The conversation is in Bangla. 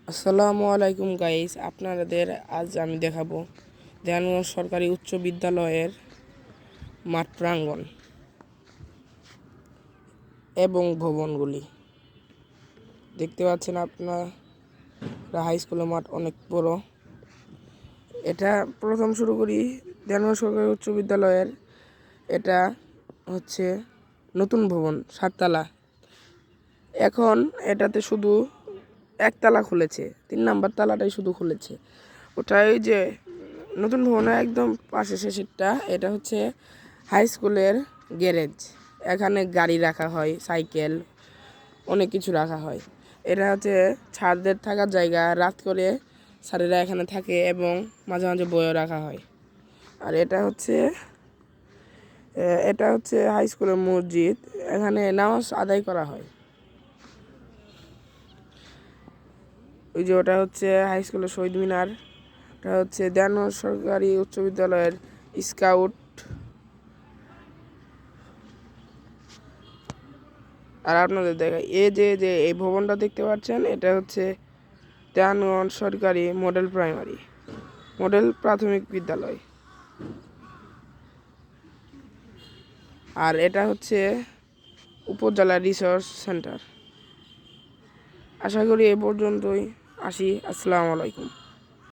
আসসালামু আলাইকুম গাইস, আপনাদের আজ আমি দেখাবো দেওয়ানগঞ্জ সরকারি উচ্চ বিদ্যালয়ের মাঠ প্রাঙ্গণ এবং ভবনগুলি। দেখতে পাচ্ছেন আপনারা, হাই স্কুলের মাঠ অনেক বড়। এটা প্রথম শুরু করি দেওয়ানগঞ্জ সরকারি উচ্চ বিদ্যালয়ের। এটা হচ্ছে নতুন ভবন, 7 তলা। এখন এটাতে শুধু একতলা খুলেছে, 3 নাম্বার তালাটাই শুধু খুলেছে। ওটাই যে নতুন ভবনের একদম পাশে শেষেরটা, এটা হচ্ছে হাই স্কুলের গ্যারেজ। এখানে গাড়ি রাখা হয়, সাইকেল, অনেক কিছু রাখা হয়। এটা হচ্ছে ছাত্রদের থাকার জায়গা। রাত করে স্যারেরা এখানে থাকে এবং মাঝে মাঝে বইও রাখা হয়। আর এটা হচ্ছে হাই স্কুলের মসজিদ। এখানে নামাজ আদায় করা হয়। ওই যে ওটা হচ্ছে হাই স্কুলের শহীদ মিনার। এটা হচ্ছে দেওয়ানগঞ্জ সরকারি উচ্চ বিদ্যালয়ের স্কাউট। আর আপনাদের দেখাই, এই ভবনটা দেখতে পাচ্ছেন, এটা হচ্ছে দেওয়ানগঞ্জ সরকারি মডেল প্রাথমিক বিদ্যালয়। আর এটা হচ্ছে উপজেলা রিসোর্স সেন্টার। আশা করি এ পর্যন্তই। আসি। আসসালামু আলাইকুম।